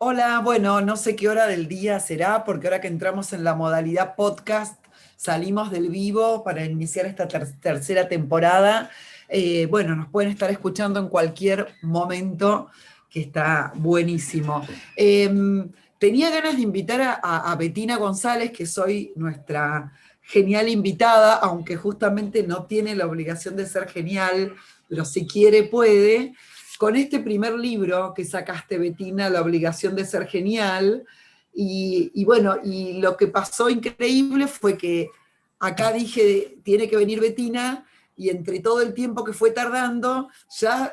Hola, bueno, no sé qué hora del día será, porque ahora que entramos en la modalidad podcast, salimos del vivo para iniciar esta tercera temporada. Bueno, nos pueden estar escuchando en cualquier momento, que está buenísimo. Eh, Tenía ganas de invitar a Betina González, que soy nuestra genial invitada, aunque justamente no tiene la obligación de ser genial, pero si quiere puede con este primer libro que sacaste, Betina, La obligación de ser genial. Y bueno, y lo que pasó increíble fue que acá dije, tiene que venir Betina, y entre todo el tiempo que fue tardando, ya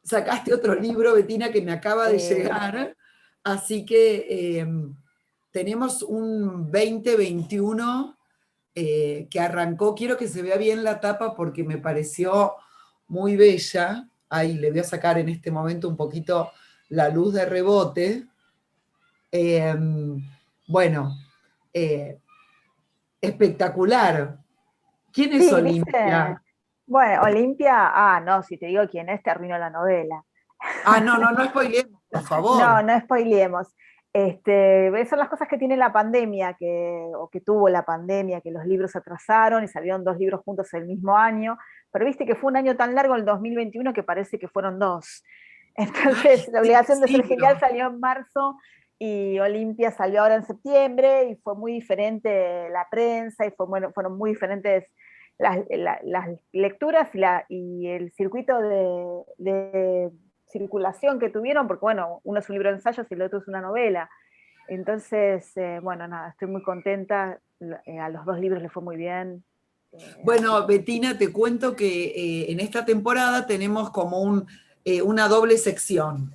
sacaste otro libro, Betina, que me acaba de Eh, llegar. Así que tenemos un 2021 que arrancó. Quiero que se vea bien la tapa porque me pareció muy bella. Ahí le voy a sacar en este momento un poquito la luz de rebote. Eh, bueno, eh, espectacular. ¿Quién es sí, dice, Olimpia? bueno, Olimpia, no, si te digo quién es, te arruino la novela. Ah, no, no, no spoilemos, por No, favor. no spoileemos. Son las cosas que tiene la pandemia, o que tuvo la pandemia, que los libros se atrasaron y salieron dos libros juntos el mismo año, pero viste que fue un año tan largo el 2021 que parece que fueron dos. Ay, Entonces, La este obligación de ser genial siglo. salió en marzo y Olimpia salió ahora en septiembre y fue muy diferente la prensa y fueron muy diferentes las lecturas y el circuito de circulación que tuvieron, porque bueno, uno es un libro de ensayos y el otro es una novela. Entonces, bueno, nada, estoy muy contenta, a los dos libros les fue muy bien, así Bueno, que Betina, te cuento que en esta temporada tenemos como una doble sección.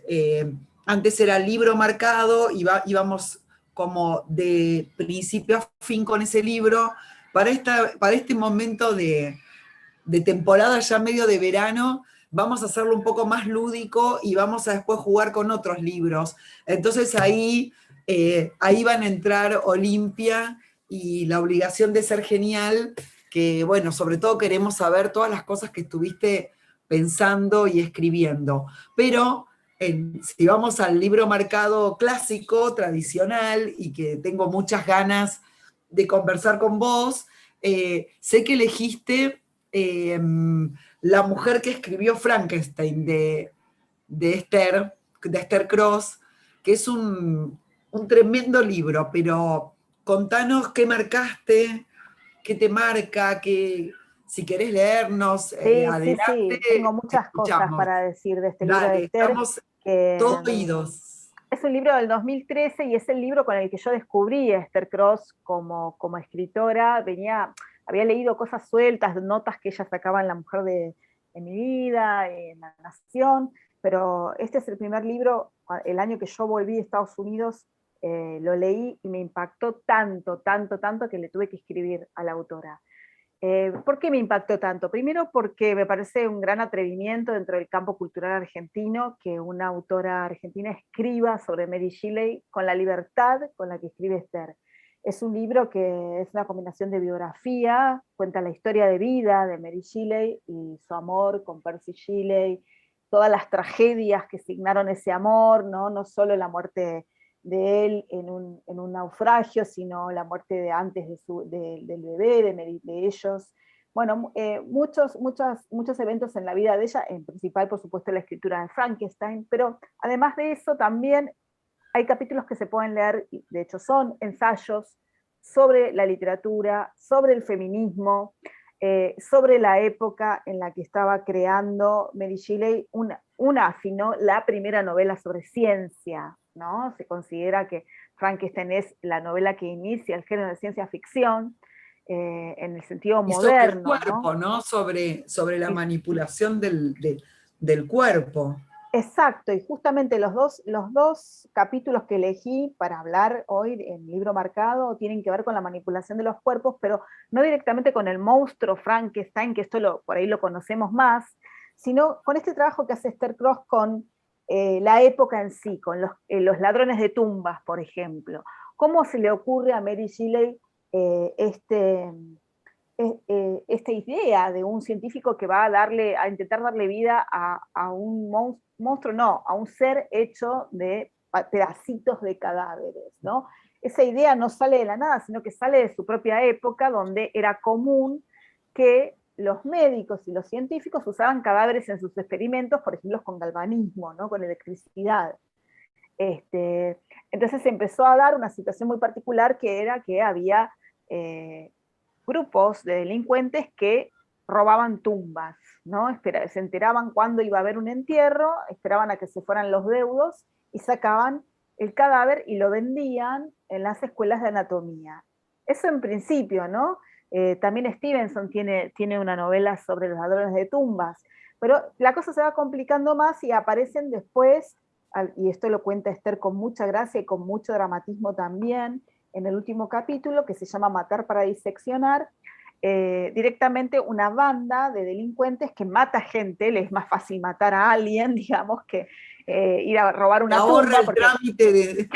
Antes era libro marcado, íbamos como de principio a fin con ese libro. Para este momento de temporada ya medio de verano, vamos a hacerlo un poco más lúdico y vamos a después jugar con otros libros. Entonces ahí van a entrar Olimpia y La obligación de ser genial, que bueno, sobre todo queremos saber todas las cosas que estuviste pensando y escribiendo. Pero si vamos al libro marcado clásico, tradicional, y que tengo muchas ganas de conversar con vos, sé que elegiste eh, La mujer que escribió Frankenstein de Esther Cross, que es un tremendo libro, pero contanos qué marcaste, qué te marca, si querés leernos, sí, sí, adelante, sí, tengo te muchas cosas escuchamos. para decir de este libro de Dale, Esther, estamos que todos oídos. es un libro del 2013 y es el libro con el que yo descubrí a Esther Cross como escritora. Había leído cosas sueltas, notas que ella sacaba en La Mujer de mi vida, en La Nación, pero este es el primer libro, el año que yo volví a Estados Unidos, lo leí y me impactó tanto, tanto, tanto que le tuve que escribir a la autora. ¿Por qué me impactó tanto? Primero porque me parece un gran atrevimiento dentro del campo cultural argentino que una autora argentina escriba sobre Mary Shelley con la libertad con la que escribe Esther. Es un libro que es una combinación de biografía, cuenta la historia de vida de Mary Shelley y su amor con Percy Shelley, todas las tragedias que signaron ese amor, no solo la muerte de él en un naufragio, sino la muerte de antes del bebé, de ellos. Bueno, muchos eventos en la vida de ella, en principal, por supuesto, la escritura de Frankenstein, pero además de eso también hay capítulos que se pueden leer, y de hecho son ensayos sobre la literatura, sobre el feminismo, sobre la época en la que estaba creando Mary Shelley afinó la primera novela sobre ciencia, ¿no? Se considera que Frankenstein es la novela que inicia el género de ciencia ficción, en el sentido Y sobre el moderno, ¿no? cuerpo, ¿no? Sobre la Y manipulación del cuerpo. Exacto, y justamente los dos capítulos que elegí para hablar hoy en Libro Marcado tienen que ver con la manipulación de los cuerpos, pero no directamente con el monstruo Frankenstein, que por ahí lo conocemos más, sino con este trabajo que hace Esther Cross con la época en sí, con los ladrones de tumbas, por ejemplo. ¿Cómo se le ocurre a Mary Shelley eh, este, esta idea de un científico que va a intentar darle vida a un monstruo, no, a un ser hecho pedacitos de cadáveres, ¿no? Esa idea no sale de la nada, sino que sale de su propia época, donde era común que los médicos y los científicos usaban cadáveres en sus experimentos, por ejemplo, con galvanismo, ¿no? Con electricidad. Entonces se empezó a dar una situación muy particular, que era que había grupos de delincuentes que robaban tumbas, ¿no? Se enteraban cuándo iba a haber un entierro, esperaban a que se fueran los deudos y sacaban el cadáver y lo vendían en las escuelas de anatomía. Eso en principio, ¿no? También Stevenson tiene una novela sobre los ladrones de tumbas, pero la cosa se va complicando más y aparecen después, y esto lo cuenta Esther con mucha gracia y con mucho dramatismo también, en el último capítulo, que se llama Matar para diseccionar, directamente una banda de delincuentes que mata gente. Les es más fácil matar a alguien, digamos, que ir a robar una tumba. El trámite de...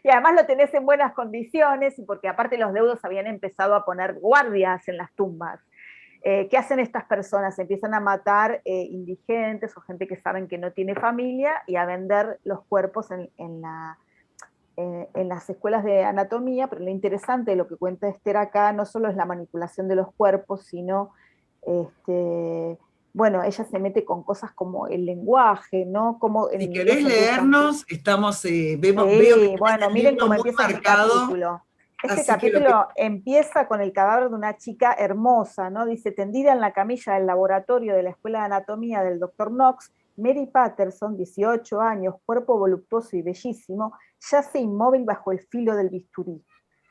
Y además lo tenés en buenas condiciones, y porque aparte los deudos habían empezado a poner guardias en las tumbas. ¿Qué hacen estas personas? Empiezan a matar indigentes o gente que saben que no tiene familia, y a vender los cuerpos en las escuelas de anatomía. Pero lo interesante de lo que cuenta Esther acá no solo es la manipulación de los cuerpos, sino, bueno, ella se mete con cosas como el lenguaje, ¿no? Como si querés leernos, estamos, veo que bueno, miren cómo empieza el capítulo. Este capítulo que... empieza con el cadáver de una chica hermosa, ¿no? Dice: tendida en la camilla del laboratorio de la Escuela de Anatomía del Dr. Knox, Mary Patterson, 18 años, cuerpo voluptuoso y bellísimo, yace inmóvil bajo el filo del bisturí.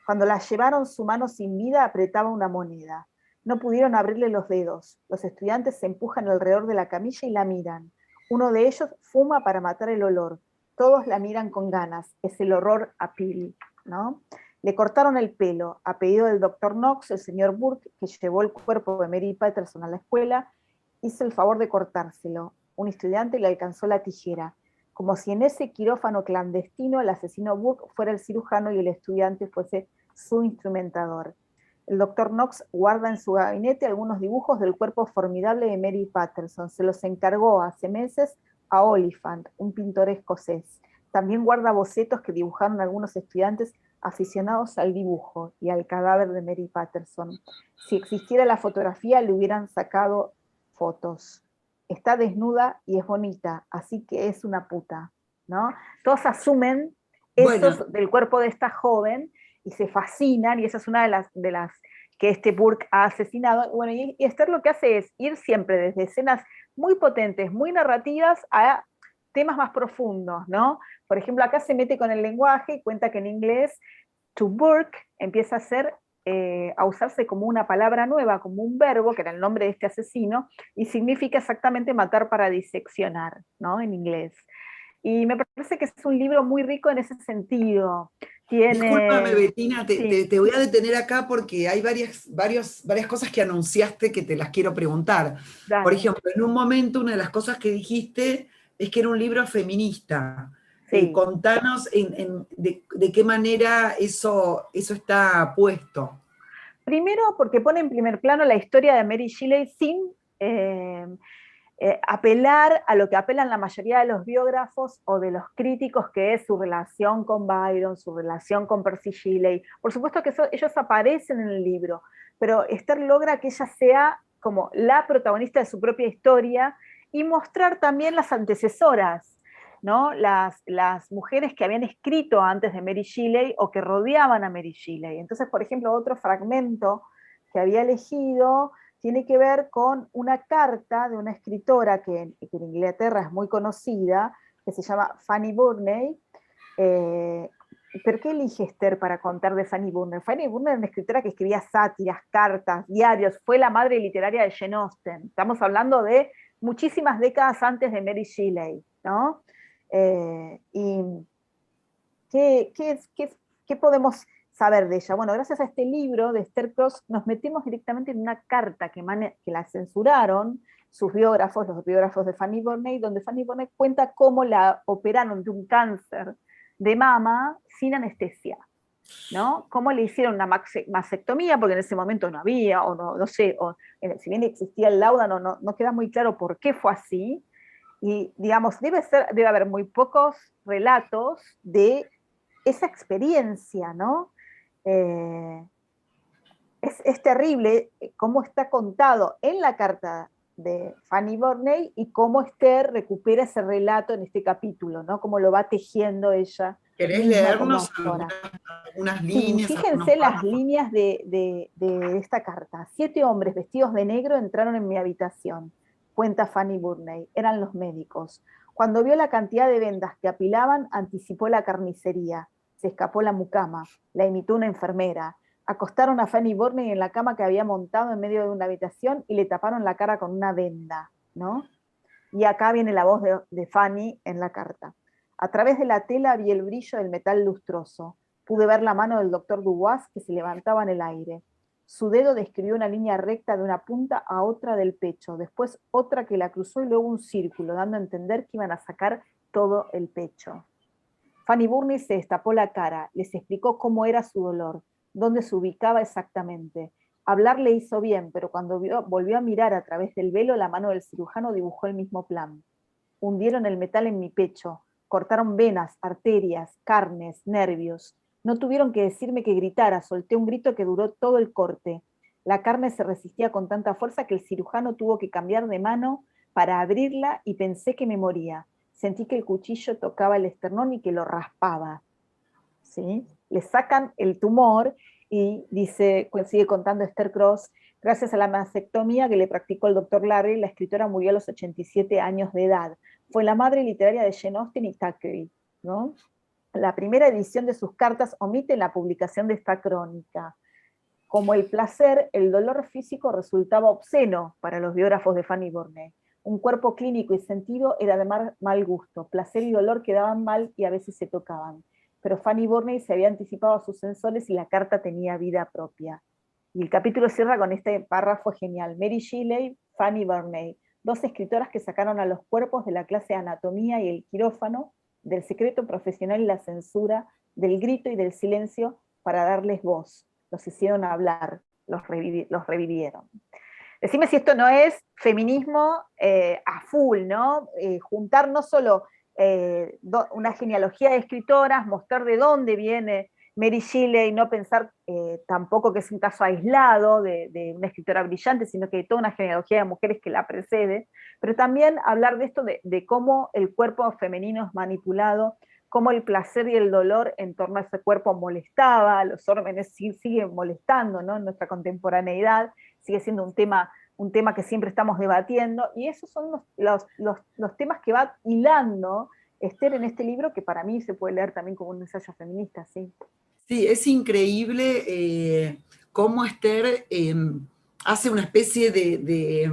Cuando la llevaron, su mano sin vida apretaba una moneda. No pudieron abrirle los dedos. Los estudiantes se empujan alrededor de la camilla y la miran. Uno de ellos fuma para matar el olor. Todos la miran con ganas. Es el horror a Pili, ¿no? Le cortaron el pelo. A pedido del doctor Knox, el señor Burke, que llevó el cuerpo de Mary Patterson a la escuela, hizo el favor de cortárselo. Un estudiante le alcanzó la tijera. Como si en ese quirófano clandestino el asesino Burke fuera el cirujano y el estudiante fuese su instrumentador. El doctor Knox guarda en su gabinete algunos dibujos del cuerpo formidable de Mary Patterson. Se los encargó hace meses a Oliphant, un pintor escocés. También guarda bocetos que dibujaron algunos estudiantes aficionados al dibujo y al cadáver de Mary Patterson. Si existiera la fotografía, le hubieran sacado fotos. Está desnuda y es bonita, así que es una puta, ¿no? Todos asumen eso del cuerpo de esta joven y se fascinan, y esa es una de las que este Burke ha asesinado. Bueno, y Esther lo que hace es ir siempre desde escenas muy potentes, muy narrativas, a temas más profundos, ¿no? Por ejemplo, acá se mete con el lenguaje y cuenta que en inglés to Burke empieza a usarse como una palabra nueva, como un verbo, que era el nombre de este asesino, y significa exactamente matar para diseccionar, ¿no? En inglés. Y me parece que es un libro muy rico en ese sentido. Discúlpame, Bettina, Sí. te voy a detener acá porque hay varias cosas que anunciaste que te las quiero preguntar. Dale. Por ejemplo, en un momento una de las cosas que dijiste es que era un libro feminista. Sí. Contanos de qué manera eso está puesto. Primero, porque pone en primer plano la historia de Mary Shelley sin apelar a lo que apelan la mayoría de los biógrafos o de los críticos, que es su relación con Byron, su relación con Percy Shelley. Por supuesto que ellos aparecen en el libro, pero Esther logra que ella sea como la protagonista de su propia historia y mostrar también las antecesoras, ¿no? Las mujeres que habían escrito antes de Mary Shelley o que rodeaban a Mary Shelley. Entonces, por ejemplo, otro fragmento que había elegido tiene que ver con una carta de una escritora que en Inglaterra es muy conocida, que se llama Fanny Burney. ¿Pero qué elige Esther para contar de Fanny Burney? Fanny Burney era una escritora que escribía sátiras, cartas, diarios, fue la madre literaria de Jane Austen. Estamos hablando de muchísimas décadas antes de Mary Shelley, ¿no? ¿Y qué podemos saber de ella? Bueno, gracias a este libro de Esther Cross nos metemos directamente en una carta que la censuraron sus biógrafos, los biógrafos de Fanny Burney, donde Fanny Burney cuenta cómo la operaron de un cáncer de mama sin anestesia, ¿no? Cómo le hicieron una mastectomía, porque en ese momento no había, o no sé, si bien existía el lauda, no queda muy claro por qué fue así. Y, digamos, debe haber muy pocos relatos de esa experiencia, ¿no? Eh, es terrible cómo está contado en la carta de Fanny Burney y cómo Esther recupera ese relato en este capítulo, ¿no? Cómo lo va tejiendo ella ¿Querés misma como leernos autora. algunas Sí, líneas, algunos fíjense las párrafos? líneas de esta carta. 7 hombres vestidos de negro entraron en mi habitación, cuenta Fanny Burney. Eran los médicos. Cuando vio la cantidad de vendas que apilaban, anticipó la carnicería. Se escapó la mucama, la imitó una enfermera. Acostaron a Fanny Burney en la cama que había montado en medio de una habitación y le taparon la cara con una venda, ¿no? Y acá viene la voz de Fanny en la carta. A través de la tela vi el brillo del metal lustroso. Pude ver la mano del doctor Dubois que se levantaba en el aire. Su dedo describió una línea recta de una punta a otra del pecho, después otra que la cruzó y luego un círculo, dando a entender que iban a sacar todo el pecho. Fanny Burney se destapó la cara, les explicó cómo era su dolor, dónde se ubicaba exactamente. Hablar le hizo bien, pero cuando volvió a mirar a través del velo, la mano del cirujano dibujó el mismo plan. Hundieron el metal en mi pecho, cortaron venas, arterias, carnes, nervios. No tuvieron que decirme que gritara, solté un grito que duró todo el corte. La carne se resistía con tanta fuerza que el cirujano tuvo que cambiar de mano para abrirla y pensé que me moría. Sentí que el cuchillo tocaba el esternón y que lo raspaba. ¿Sí? Le sacan el tumor y dice, pues sigue contando Esther Cross, gracias a la mastectomía que le practicó el doctor Larry, la escritora murió a los 87 años de edad. Fue la madre literaria de Jane Austen y Thackeray, ¿no? La primera edición de sus cartas omite la publicación de esta crónica. Como el placer, el dolor físico resultaba obsceno para los biógrafos de Fanny Burney. Un cuerpo clínico y sentido era de mal gusto. Placer y dolor quedaban mal y a veces se tocaban. Pero Fanny Burney se había anticipado a sus sensores y la carta tenía vida propia. Y el capítulo cierra con este párrafo genial. Mary Shelley, Fanny Burney, 2 escritoras que sacaron a los cuerpos de la clase de anatomía y el quirófano, del secreto profesional y la censura, del grito y del silencio para darles voz. Los hicieron hablar, los revivieron. Decime si esto no es feminismo a full, ¿no? Juntar no solo una genealogía de escritoras, mostrar de dónde viene Mary Shelley, no pensar tampoco que es un caso aislado de una escritora brillante, sino que hay toda una genealogía de mujeres que la precede, pero también hablar de esto, de cómo el cuerpo femenino es manipulado, cómo el placer y el dolor en torno a ese cuerpo molestaba, a los órdenes siguen molestando, ¿no? En nuestra contemporaneidad, sigue siendo un tema que siempre estamos debatiendo, y esos son los temas que va hilando Esther en este libro, que para mí se puede leer también como un ensayo feminista, ¿sí? Sí, es increíble cómo Esther hace una especie de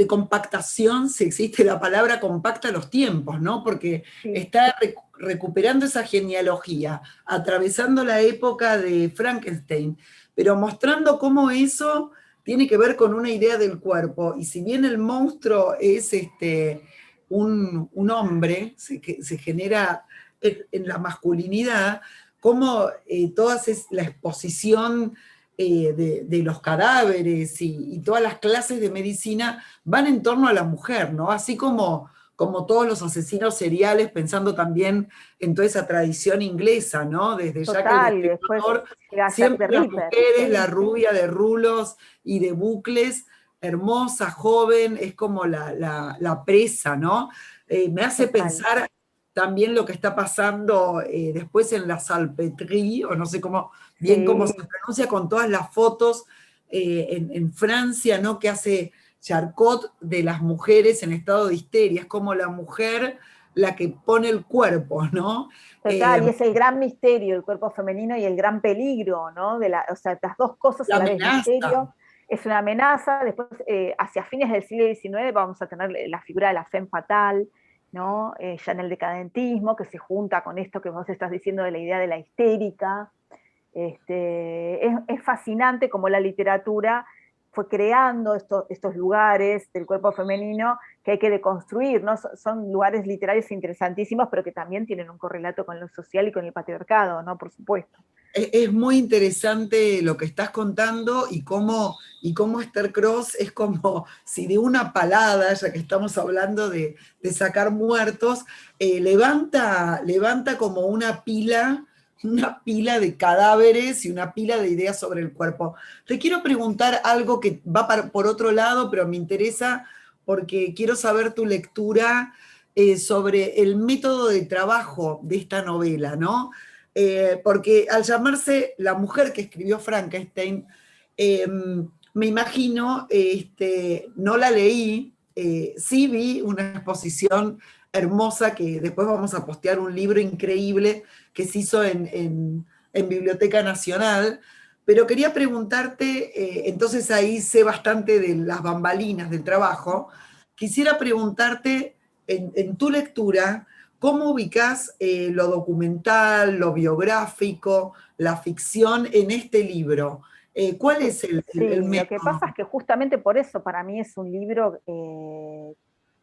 compactación, si existe la palabra, compacta los tiempos, ¿no? Porque Sí, está recuperando esa genealogía, atravesando la época de Frankenstein, pero mostrando cómo eso tiene que ver con una idea del cuerpo. Y si bien el monstruo es un hombre, se genera en la masculinidad, cómo toda la exposición de los cadáveres y todas las clases de medicina van en torno a la mujer, ¿no? Así como todos los asesinos seriales, pensando también en toda esa tradición inglesa, ¿no? Desde Jack el total, y después Destripador, llega Jack the siempre las Ripper, mujeres, la sí, rubia de rulos y de bucles, hermosa, joven, es como la presa, ¿no? Me hace total. pensar también lo que está pasando después en la Salpêtrière, o no sé bien cómo se Sí, pronuncia, con todas las fotos en Francia, ¿no? Que hace Charcot de las mujeres en estado de histeria. Es como la mujer la que pone el cuerpo, ¿no? total, y es el gran misterio, el cuerpo femenino y el gran peligro, ¿no? O sea, las dos cosas La a la vez, amenaza. misterio, es una amenaza, después hacia fines del siglo XIX vamos a tener la figura de la femme fatale, ¿no? Ya en el decadentismo, que se junta con esto que vos estás diciendo de la idea de la histérica. Es fascinante cómo la literatura fue creando estos lugares del cuerpo femenino que hay que deconstruir, ¿no? Son lugares literarios interesantísimos, pero que también tienen un correlato con lo social y con el patriarcado, ¿no? Por supuesto. Es muy interesante lo que estás contando y cómo Esther Cross es como si de una palada, ya que estamos hablando de sacar muertos, levanta como una pila de cadáveres y una pila de ideas sobre el cuerpo. Te quiero preguntar algo que va por otro lado, pero me interesa porque quiero saber tu lectura sobre el método de trabajo de esta novela, ¿no? Porque al llamarse La mujer que escribió Frankenstein, eh, me imagino, no la leí, sí vi una exposición hermosa que después vamos a postear un libro increíble que se hizo en Biblioteca Nacional, pero quería preguntarte, entonces ahí sé bastante de las bambalinas del trabajo, quisiera preguntarte en tu lectura, ¿cómo ubicás lo documental, lo biográfico, la ficción en este libro? ¿Cuál es el Sí, lo que método? pasa es que justamente por eso para mí es un libro,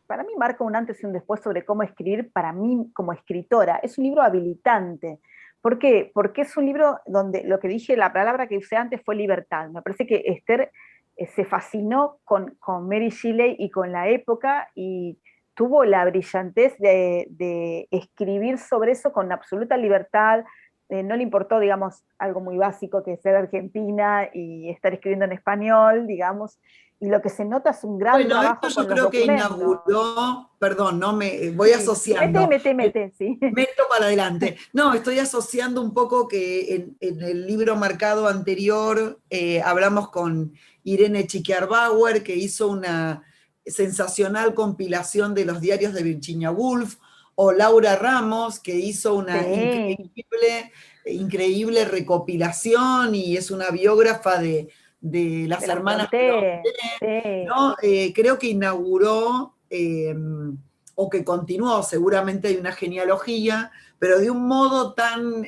para mí marca un antes y un después sobre cómo escribir para mí como escritora. Es un libro habilitante. ¿Por qué? Porque es un libro donde lo que dije, la palabra que usé antes fue libertad. Me parece que Esther se fascinó con Mary Shelley y con la época y tuvo la brillantez de escribir sobre eso con absoluta libertad. No le importó, digamos, algo muy básico que es ser argentina y estar escribiendo en español, digamos, y lo que se nota es un gran Bueno, esto trabajo yo con los creo que documentos. inauguró, perdón, no me voy Sí, asociando, mete, sí. meto para adelante. No, estoy asociando un poco que en el libro marcado anterior hablamos con Irene Chiquiarbauer, que hizo una sensacional compilación de los diarios de Virginia Woolf, o Laura Ramos, que hizo una Sí, increíble recopilación y es una biógrafa de de las las hermanas, Brontë, sí. ¿no? Creo que inauguró, o que continuó, seguramente hay una genealogía, pero de un modo tan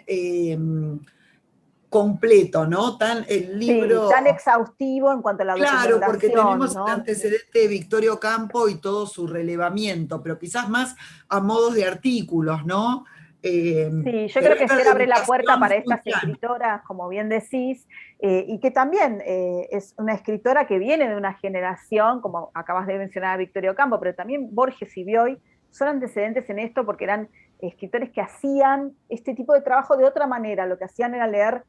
completo, ¿no? Tan el Sí, libro, tan exhaustivo en cuanto a la claro, porque documentación, tenemos el ¿no? antecedente de Victorio Campo y todo su relevamiento, pero quizás más a modos de artículos, ¿no? Eh, Sí, yo pero creo que esta Esther abre la puerta dedicación para muy estas plana. escritoras, como bien decís, y que también es una escritora que viene de una generación, como acabas de mencionar a Victorio Campo, pero también Borges y Bioy son antecedentes en esto porque eran escritores que hacían este tipo de trabajo de otra manera. Lo que hacían era leer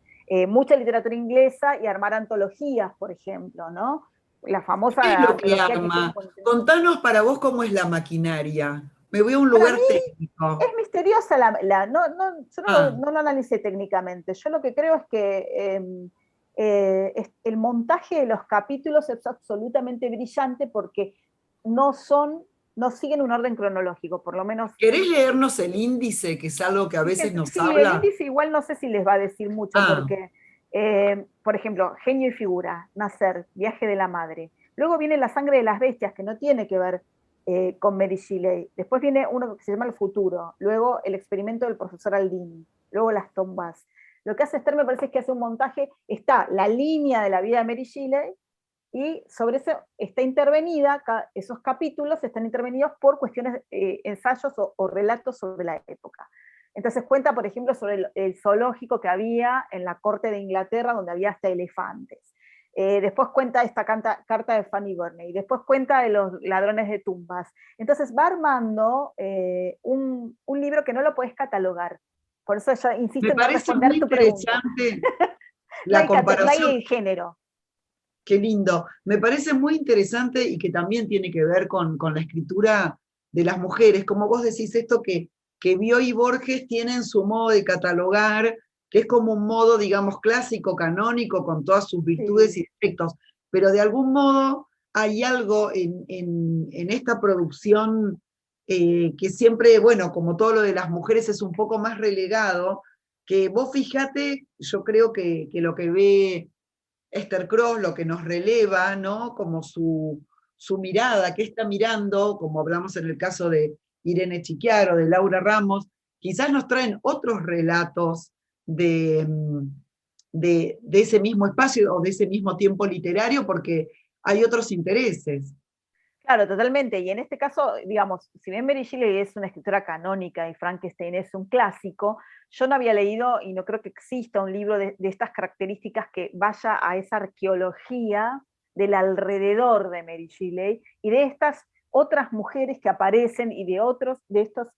mucha literatura inglesa y armar antologías, por ejemplo, ¿no? La ¿Qué es famosa lo que antología que hicieron arma? con... Contanos para vos cómo es la maquinaria. Me voy a un Para mí lugar técnico. es misteriosa yo Ah, no lo analicé técnicamente. Yo lo que creo es que el montaje de los capítulos es absolutamente brillante porque no son, no siguen un orden cronológico, por lo menos. ¿querés leernos el índice, que es algo que a veces nos Sí, el habla? índice igual no sé si les va a decir mucho, Ah, porque, por ejemplo, genio y figura, nacer, viaje de la madre. Luego viene la sangre de las bestias, que no tiene que ver con Mary Shelley. Después viene uno que se llama El futuro. Luego el experimento del profesor Aldini. Luego las tumbas. Lo que hace Esther me parece es que hace un montaje, está la línea de la vida de Mary Shelley, y sobre eso está intervenida, esos capítulos están intervenidos por cuestiones, ensayos o relatos sobre la época. Entonces cuenta, por ejemplo, sobre el zoológico que había en la corte de Inglaterra, donde había hasta elefantes. Después cuenta esta carta de Fanny Burney, después cuenta de los ladrones de tumbas. Entonces va armando un libro que no lo podés catalogar. Por eso yo insisto me en no parece responder muy tu pregunta. interesante No la hay, no comparación. hay género. Qué lindo. Me parece muy interesante y que también tiene que ver con la escritura de las mujeres. Como vos decís, esto que Bioy y Borges tienen su modo de catalogar, que es como un modo, digamos, clásico, canónico, con todas sus virtudes Sí, y defectos. Pero de algún modo hay algo en esta producción que siempre, bueno, como todo lo de las mujeres es un poco más relegado, que vos fijate, yo creo que lo que ve Esther Cross, lo que nos releva, ¿no? Como su mirada, que está mirando, como hablamos en el caso de Irene Chiquiaro, de Laura Ramos, quizás nos traen otros relatos de, de ese mismo espacio o de ese mismo tiempo literario, porque hay otros intereses. Claro, totalmente. Y en este caso, digamos, si bien Mary Shelley es una escritora canónica y Frankenstein es un clásico, yo no había leído y no creo que exista un libro de estas características que vaya a esa arqueología del alrededor de Mary Shelley y de estas otras mujeres que aparecen y de otros, de estos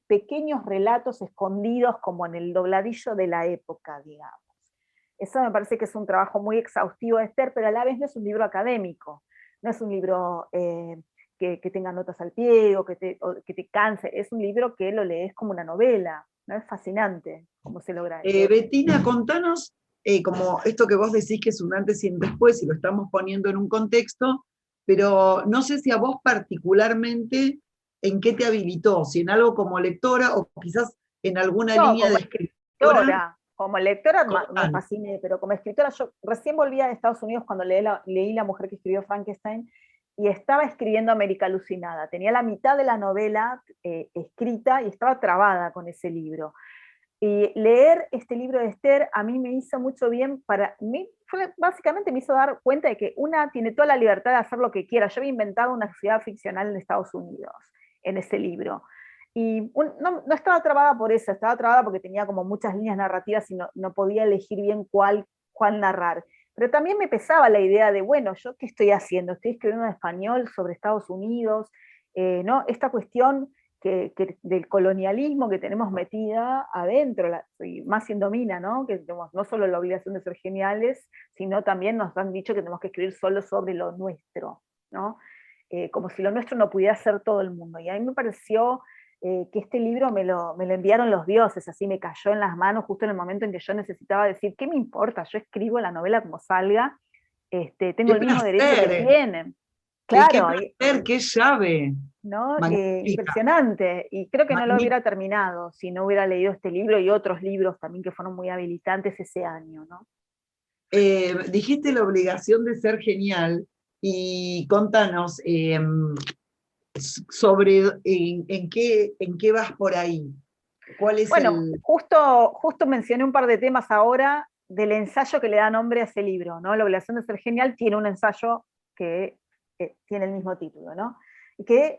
pequeños relatos escondidos como en el dobladillo de la época, digamos. Eso me parece que es un trabajo muy exhaustivo de Esther, pero a la vez no es un libro académico, no es un libro que tenga notas al pie o que te canse, es un libro que lo lees como una novela, ¿no? Es fascinante cómo se logra eso. Betina, contanos, como esto que vos decís que es un antes y un después, y lo estamos poniendo en un contexto, pero no sé si a vos particularmente, ¿en qué te habilitó? Si en algo como lectora o quizás en alguna No, línea como de escritora. como lectora me Contanos. fasciné, pero como escritora yo recién volví a Estados Unidos cuando leí La mujer que escribió Frankenstein y estaba escribiendo América Alucinada. Tenía la mitad de la novela escrita y estaba trabada con ese libro. Y leer este libro de Esther a mí me hizo mucho bien para mí, básicamente me hizo dar cuenta de que una tiene toda la libertad de hacer lo que quiera. Yo había inventado una ciudad ficcional en Estados Unidos en ese libro. Y no estaba trabada por eso, estaba trabada porque tenía como muchas líneas narrativas y no podía elegir bien cuál narrar. Pero también me pesaba la idea de, bueno, ¿yo qué estoy haciendo? Estoy escribiendo en español sobre Estados Unidos, ¿no? Esta cuestión del colonialismo que tenemos metida adentro, y más siendo Mina, ¿no? Que tenemos no solo la obligación de ser geniales, sino también nos han dicho que tenemos que escribir solo sobre lo nuestro, ¿no? Como si lo nuestro no pudiera ser todo el mundo. Y a mí me pareció que este libro me lo enviaron los dioses, así me cayó en las manos justo en el momento en que yo necesitaba decir, ¿qué me importa? Yo escribo la novela como salga, tengo ¡Qué el mismo derecho que placer! tienen. ¡Qué Claro, placer! ¡Qué llave! ¿no? Magnífica, Impresionante. Y creo que no lo magnífica. hubiera terminado si no hubiera leído este libro y otros libros también que fueron muy habilitantes ese año, ¿no? Dijiste la obligación de ser genial y contanos sobre en qué vas por ahí. ¿Cuál es Bueno, el...? justo mencioné un par de temas ahora del ensayo que le da nombre a ese libro, ¿no? La obligación de ser genial tiene un ensayo que tiene el mismo título, ¿no? Y que,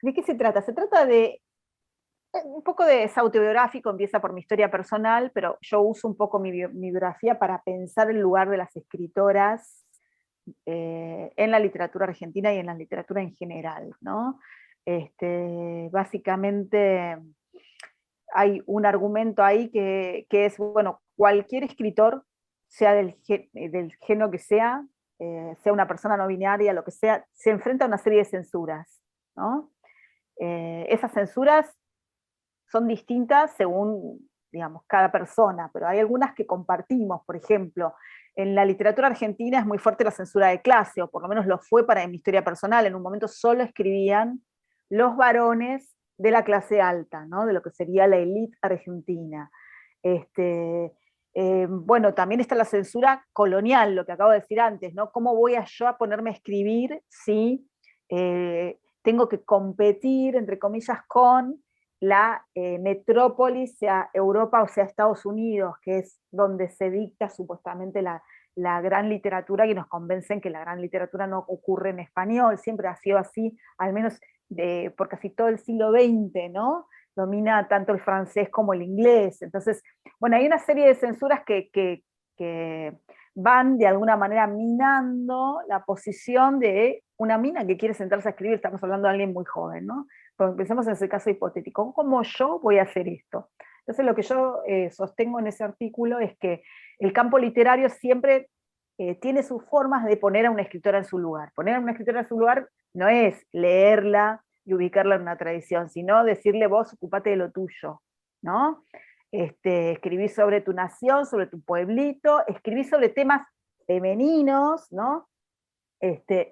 ¿de qué se trata? Se trata de un poco de es autobiográfico, empieza por mi historia personal, pero yo uso un poco mi biografía para pensar el lugar de las escritoras en la literatura argentina y en la literatura en general, ¿no? Básicamente hay un argumento ahí que es, bueno, cualquier escritor, sea del género que sea una persona no binaria, lo que sea, se enfrenta a una serie de censuras, ¿no? Esas censuras son distintas según, digamos, cada persona, pero hay algunas que compartimos. Por ejemplo, en la literatura argentina es muy fuerte la censura de clase, o por lo menos lo fue para mi historia personal. En un momento solo escribían los varones de la clase alta, ¿no? De lo que sería la élite argentina. Bueno, también está la censura colonial, lo que acabo de decir antes, ¿no? ¿Cómo voy yo a ponerme a escribir si tengo que competir, entre comillas, con la metrópolis, sea Europa o sea Estados Unidos, que es donde se dicta supuestamente la gran literatura, y nos convencen que la gran literatura no ocurre en español, siempre ha sido así, al menos por casi todo el siglo XX, ¿no? Domina tanto el francés como el inglés. Entonces, bueno, hay una serie de censuras que van de alguna manera minando la posición de una mina que quiere sentarse a escribir. Estamos hablando de alguien muy joven, ¿no? Pero pensemos en ese caso hipotético, ¿cómo yo voy a hacer esto? Entonces lo que yo sostengo en ese artículo es que el campo literario siempre tiene sus formas de poner a una escritora en su lugar. Poner a una escritora en su lugar no es leerla y ubicarla en una tradición, sino decirle vos ocupate de lo tuyo, ¿no? Escribí sobre tu nación, sobre tu pueblito, escribí sobre temas femeninos, ¿no?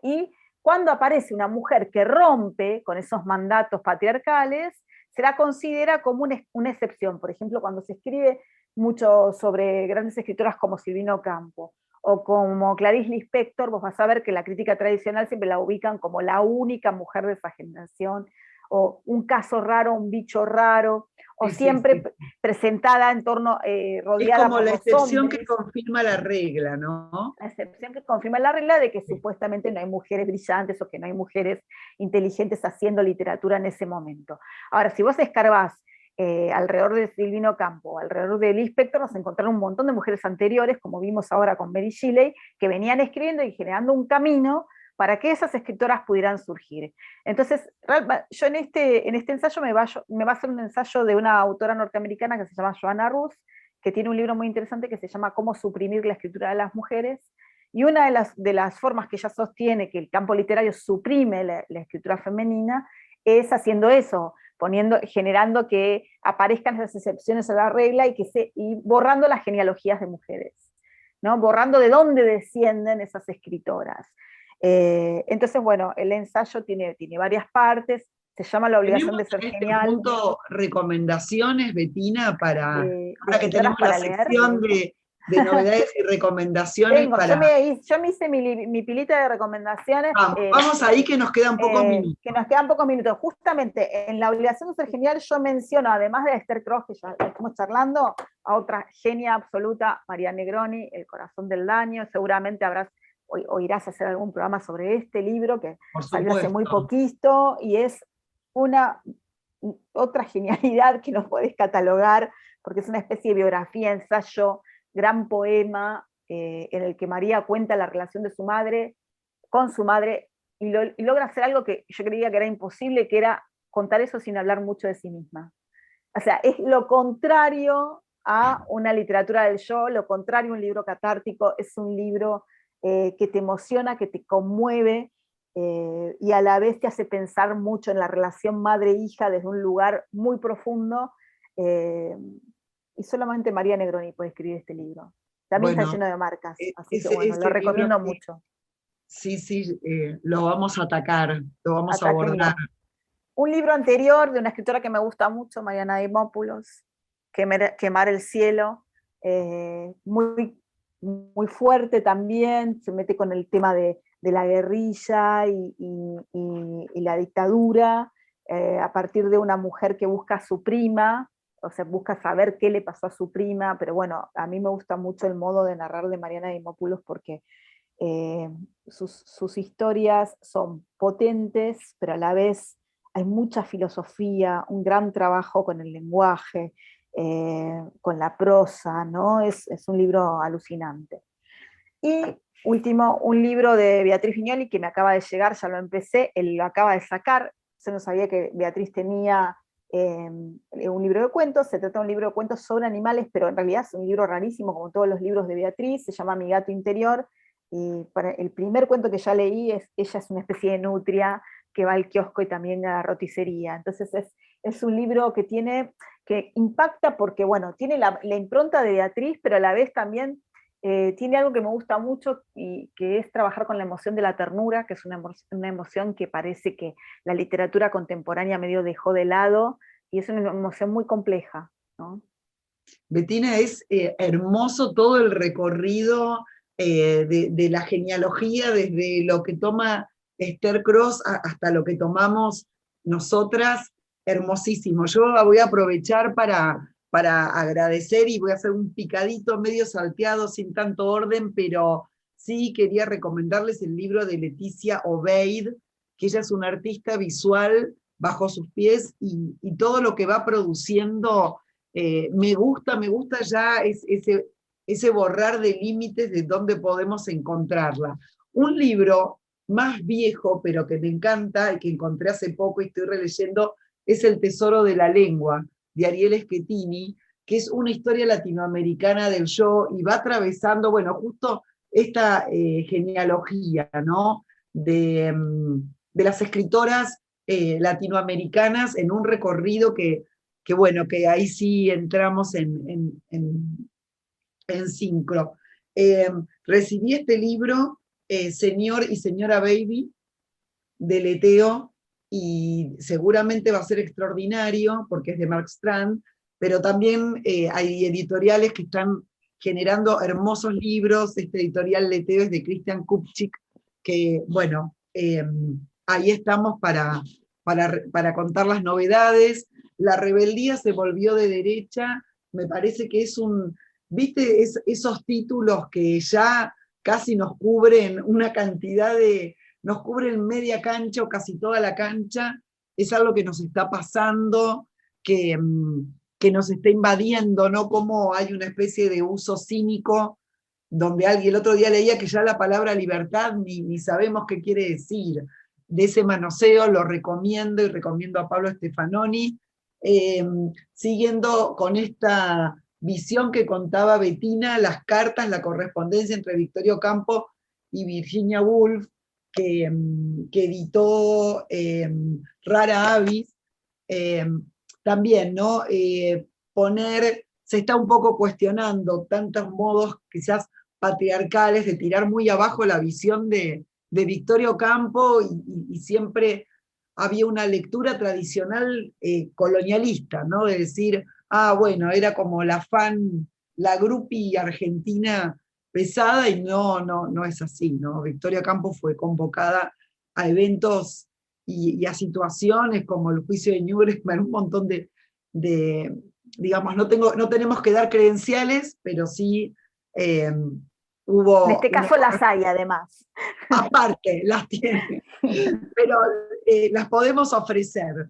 Y cuando aparece una mujer que rompe con esos mandatos patriarcales, se la considera como una excepción. Por ejemplo, cuando se escribe mucho sobre grandes escritoras como Silvino Campo o como Clarice Lispector, vos vas a ver que la crítica tradicional siempre la ubican como la única mujer de esa generación, o un caso raro, un bicho raro, o Sí, sí, siempre sí. presentada en torno, Es rodeada como por la los excepción que hombres, confirma la regla, ¿no? la excepción que confirma la regla de que Sí. supuestamente no hay mujeres brillantes o que no hay mujeres inteligentes haciendo literatura en ese momento. Ahora, si vos escarbás alrededor de Silvino Campo, alrededor de Lispector, nos encontraron un montón de mujeres anteriores, como vimos ahora con Mary Shelley, que venían escribiendo y generando un camino para que esas escritoras pudieran surgir. Entonces, yo en este ensayo me va a hacer un ensayo de una autora norteamericana que se llama Joanna Russ, que tiene un libro muy interesante que se llama Cómo suprimir la escritura de las mujeres, y una de las formas que ella sostiene que el campo literario suprime la escritura femenina es haciendo eso, generando que aparezcan esas excepciones a la regla y borrando las genealogías de mujeres, ¿no? Borrando de dónde descienden esas escritoras. Entonces, bueno, el ensayo tiene varias partes, se llama La obligación Tenemos de ser en este genial, punto recomendaciones, Betina, para, de ahora que escritoras tenemos la para leer. sección de novedades y recomendaciones Tengo, para... yo me hice mi pilita de recomendaciones, Vamos ahí que nos quedan pocos que minutos. nos quedan pocos minutos. Justamente en La obligación de ser genial yo menciono, además de Esther Cross, que ya estamos charlando, a otra genia absoluta, María Negroni, El corazón del daño. Seguramente oirás hacer algún programa sobre este libro que Por salió hace muy supuesto. poquito y es otra genialidad que no podés catalogar, porque es una especie de biografía, ensayo, gran poema, en el que María cuenta la relación de su madre con su madre y logra hacer algo que yo creía que era imposible, que era contar eso sin hablar mucho de sí misma. O sea, es lo contrario a una literatura del yo, lo contrario a un libro catártico, es un libro que te emociona, que te conmueve, y a la vez te hace pensar mucho en la relación madre-hija desde un lugar muy profundo, eh, y solamente María Negroni puede escribir este libro. También está Bueno, lleno de marcas, así que bueno, lo ese libro recomiendo sí, mucho. sí, sí, lo vamos a atacar, lo vamos a abordar. Ataquémoslo. Un libro anterior de una escritora que me gusta mucho, Mariana Dimopoulos, Quemar el cielo, muy, muy fuerte también, se mete con el tema de la guerrilla y la dictadura, a partir de una mujer que busca a su prima, o sea, busca saber qué le pasó a su prima, pero bueno, a mí me gusta mucho el modo de narrar de Mariana Dimopoulos porque eh, sus historias son potentes, pero a la vez hay mucha filosofía, un gran trabajo con el lenguaje, con la prosa, ¿no? Es un libro alucinante. Y último, un libro de Beatriz Viñoli que me acaba de llegar, ya lo empecé, él lo acaba de sacar, yo no sabía que Beatriz tenía un libro de cuentos, se trata de un libro de cuentos sobre animales, pero en realidad es un libro rarísimo, como todos los libros de Beatriz, se llama Mi gato interior, y para el primer cuento que ya leí ella es una especie de nutria que va al kiosco y también a la roticería. Entonces es un libro que impacta porque, bueno, tiene la impronta de Beatriz, pero a la vez también tiene algo que me gusta mucho y que es trabajar con la emoción de la ternura, que es una emoción que parece que la literatura contemporánea medio dejó de lado, y es una emoción muy compleja, ¿no? Betina, es hermoso todo el recorrido de la genealogía, desde lo que toma Esther Cross hasta lo que tomamos nosotras, hermosísimo. Yo voy a aprovechar para agradecer y voy a hacer un picadito medio salteado sin tanto orden, pero sí quería recomendarles el libro de Leticia Obeid, que ella es una artista visual bajo sus pies y todo lo que va produciendo me gusta ya ese borrar de límites de dónde podemos encontrarla. Un libro más viejo, pero que me encanta y que encontré hace poco y estoy releyendo, es El tesoro de la lengua, de Ariel Schettini, que es una historia latinoamericana del yo y va atravesando, bueno, justo esta genealogía, ¿no? De las escritoras latinoamericanas en un recorrido que bueno, que ahí sí entramos en sincro. Recibí este libro, Señor y Señora Baby, de Leteo, y seguramente va a ser extraordinario, porque es de Mark Strand, pero también hay editoriales que están generando hermosos libros. Este editorial Leteo es de Christian Kupchik, que bueno, ahí estamos para contar las novedades. la rebeldía se volvió de derecha, me parece que es ¿viste esos títulos que ya casi nos cubren una cantidad nos cubren media cancha o casi toda la cancha? Es algo que nos está pasando, que nos está invadiendo, ¿no? Como hay una especie de uso cínico, donde el otro día leía que ya la palabra libertad ni sabemos qué quiere decir. De ese manoseo lo recomiendo, y recomiendo a Pablo Stefanoni, siguiendo con esta visión que contaba Bettina, las cartas, la correspondencia entre Victoria Ocampo y Virginia Woolf, que editó Rara Avis. También, ¿no? Se está un poco cuestionando tantos modos quizás patriarcales de tirar muy abajo la visión de Victoria Ocampo, y siempre había una lectura tradicional colonialista, ¿no? De decir, bueno, era como la groupie argentina pesada, y no es así, ¿no? Victoria Ocampo fue convocada a eventos y a situaciones como el juicio de Nuremberg, un montón digamos, no tenemos que dar credenciales, pero sí hubo... En este caso las hay, además. Aparte, las tiene, pero las podemos ofrecer,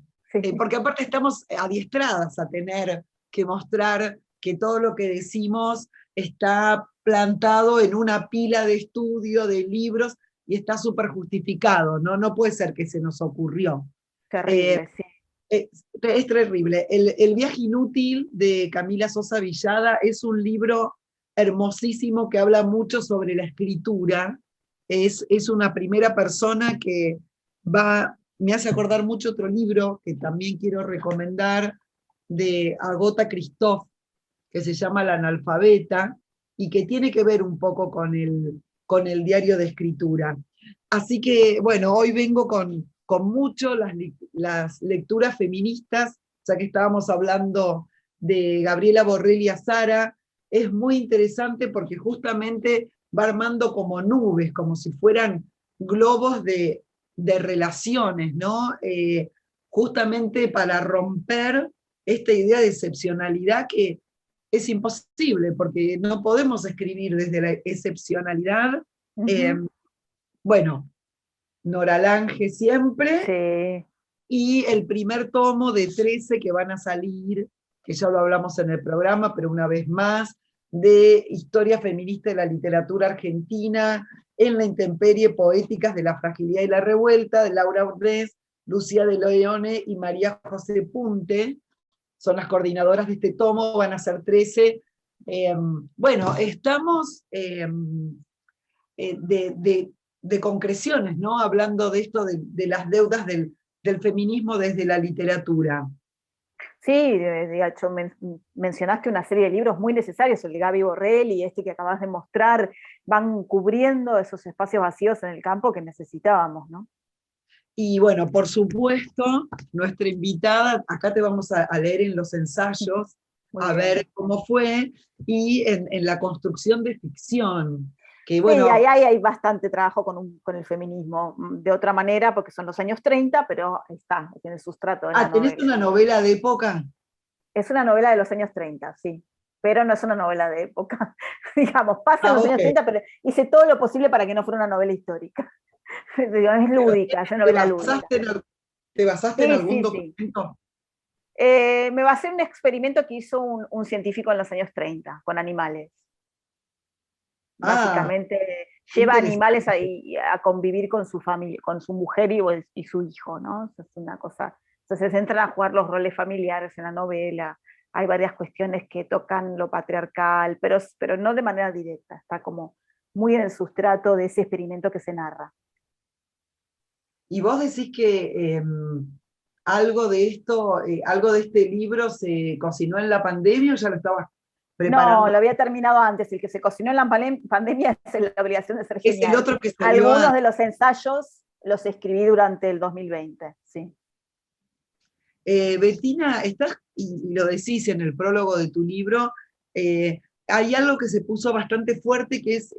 porque aparte estamos adiestradas a tener que mostrar que todo lo que decimos está plantado en una pila de estudio, de libros, y está súper justificado, ¿no? No puede ser que se nos ocurrió. Terrible, sí. Es terrible. El viaje inútil de Camila Sosa Villada es un libro hermosísimo que habla mucho sobre la escritura. Es una primera persona que me hace acordar mucho otro libro que también quiero recomendar, de Agota Christoph, que se llama La analfabeta, y que tiene que ver un poco con el diario de escritura. Así que, bueno, hoy vengo con mucho las lecturas feministas, ya que estábamos hablando de Gabriela Borrelli Azara. Es muy interesante porque justamente va armando como nubes, como si fueran globos de relaciones, ¿no? Justamente para romper esta idea de excepcionalidad que es imposible, porque no podemos escribir desde la excepcionalidad. Bueno, Nora Lange siempre, sí. Y el primer tomo de 13 que van a salir, que ya lo hablamos en el programa, pero una vez más, de historia feminista de la literatura argentina, en la intemperie, poéticas de la fragilidad y la revuelta, de Laura Ordez, Lucía de Leone y María José Punte, son las coordinadoras de este tomo, van a ser 13. Bueno, estamos de concreciones, ¿no? Hablando de esto, de las deudas del feminismo desde la literatura. Sí, de hecho mencionaste una serie de libros muy necesarios, el de Gaby Borrelli y este que acabas de mostrar, van cubriendo esos espacios vacíos en el campo que necesitábamos, ¿no? Y bueno, por supuesto, nuestra invitada, acá te vamos a leer en los ensayos, ver cómo fue, y en la construcción de ficción. Que, bueno, sí, ahí hay bastante trabajo con el feminismo, de otra manera, porque son los años 30, pero ahí está, tiene el sustrato de la novela. ¿Tenés una novela de época? Es una novela de los años 30, sí, pero no es una novela de época. Digamos, pasa en los años 30, pero hice todo lo posible para que no fuera una novela histórica. Es lúdica, es una novela lúdica. ¿Te basaste en algún documento? Me basé en un experimento que hizo un científico en los años 30, con animales. Básicamente lleva animales a convivir con su familia, con su mujer y su hijo, ¿no? Es una cosa. Entonces se centran a jugar los roles familiares en la novela. Hay varias cuestiones que tocan lo patriarcal, pero no de manera directa. Está como muy en el sustrato de ese experimento que se narra. ¿Y vos decís que algo de esto, algo de este libro se cocinó en la pandemia o ya lo estabas preparando? No, lo había terminado antes. El que se cocinó en la pandemia es La obligación de ser genial. Es el otro que salió Algunos de los ensayos los escribí durante el 2020, sí. Bettina, estás, y lo decís en el prólogo de tu libro, hay algo que se puso bastante fuerte, que es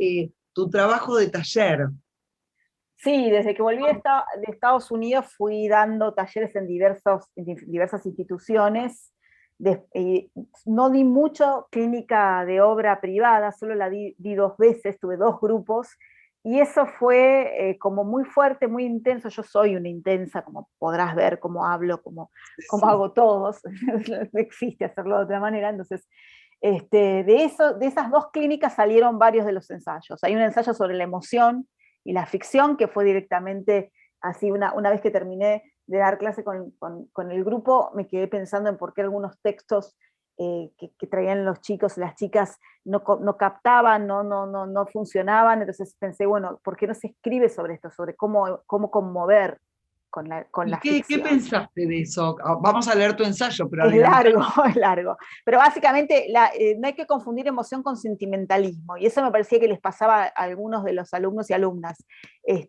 tu trabajo de taller. Sí, desde que volví de Estados Unidos fui dando talleres en diversas instituciones. No di mucho clínica de obra privada, solo la di 2 veces, tuve 2 grupos, y eso fue como muy fuerte, muy intenso. Yo soy una intensa, como podrás ver, cómo hablo, cómo Sí. hago todos, no existe hacerlo de otra manera. Entonces, de esas 2 clínicas salieron varios de los ensayos. Hay un ensayo sobre la emoción y la ficción, que fue directamente así, una vez que terminé de dar clase con el grupo, me quedé pensando en por qué algunos textos que traían los chicos y las chicas no captaban, no funcionaban. Entonces pensé, bueno, ¿por qué no se escribe sobre esto, sobre cómo conmover con ¿Y la qué ficción? pensaste de eso? Vamos a leer tu ensayo, pero Es largo, adelantanos. es largo. Pero básicamente no hay que confundir emoción con sentimentalismo. Y eso me parecía que les pasaba a algunos de los alumnos y alumnas.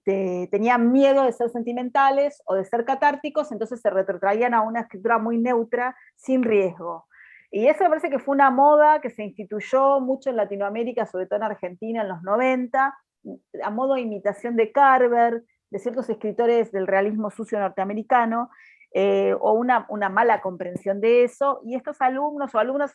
Tenían miedo de ser sentimentales o de ser catárticos, entonces se retrotraían a una escritura muy neutra, sin riesgo. Y eso me parece que fue una moda que se instituyó mucho en Latinoamérica, sobre todo en Argentina en los 90, a modo de imitación de Carver, de ciertos escritores del realismo sucio norteamericano, o una mala comprensión de eso, y estos alumnos o alumnas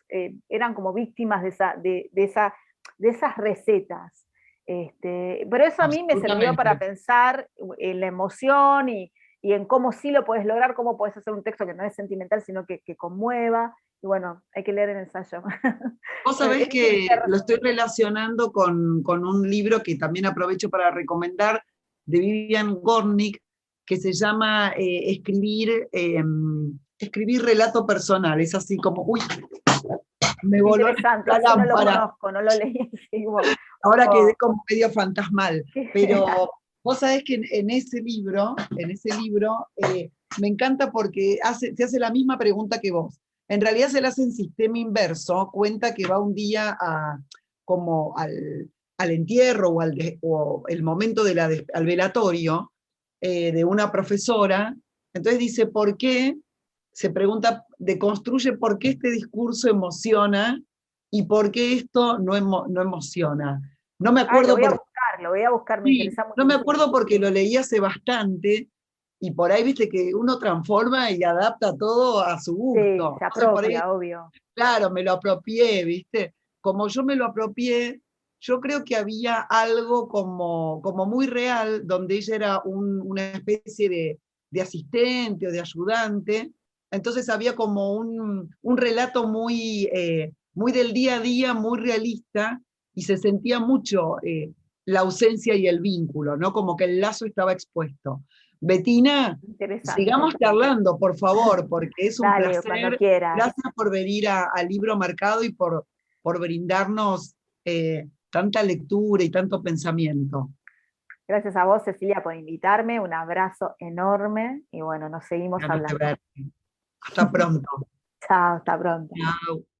eran como víctimas de esas recetas. Pero eso a mí me sirvió para Absolutamente. pensar en la emoción y en cómo sí lo puedes lograr, cómo puedes hacer un texto que no es sentimental, sino que conmueva. Y bueno, hay que leer el ensayo. Vos Bueno, sabés que lo estoy relacionando con un libro que también aprovecho para recomendar, de Vivian Gornick, que se llama Escribir relato personal. Es así como, uy, me voló interesante, la ese no lo lámpara. conozco, no lo leí. Sí, Ahora quedé oh, como medio fantasmal. Pero vos sabés que en ese libro me encanta porque se hace la misma pregunta que vos. En realidad se la hace en sistema inverso, cuenta que va un día como al entierro o el momento al velatorio de una profesora. Entonces dice, ¿por qué? Se pregunta, deconstruye por qué este discurso emociona y por qué esto no emociona. No me ah, acuerdo por lo voy a buscar, me sí, interesa no me muchísimo. acuerdo porque lo leí hace bastante y por ahí viste que uno transforma y adapta todo a su Sí, gusto. se Entonces por ahí, apropia, obvio. claro, me lo apropié, viste. Como yo me lo apropié, yo creo que había algo como muy real, donde ella era una especie de asistente o de ayudante. Entonces había como un relato muy del día a día, muy realista, y se sentía mucho la ausencia y el vínculo, ¿no? Como que el lazo estaba expuesto. Betina, sigamos Interesante. charlando, por favor, porque es un Dale, cuando placer. quieras. Gracias por venir a Libro Marcado y por brindarnos tanta lectura y tanto pensamiento. Gracias a vos, Cecilia, por invitarme. Un abrazo enorme y bueno, nos seguimos Ganas de hablando. verte. Hasta pronto. Chao, hasta pronto. Chao.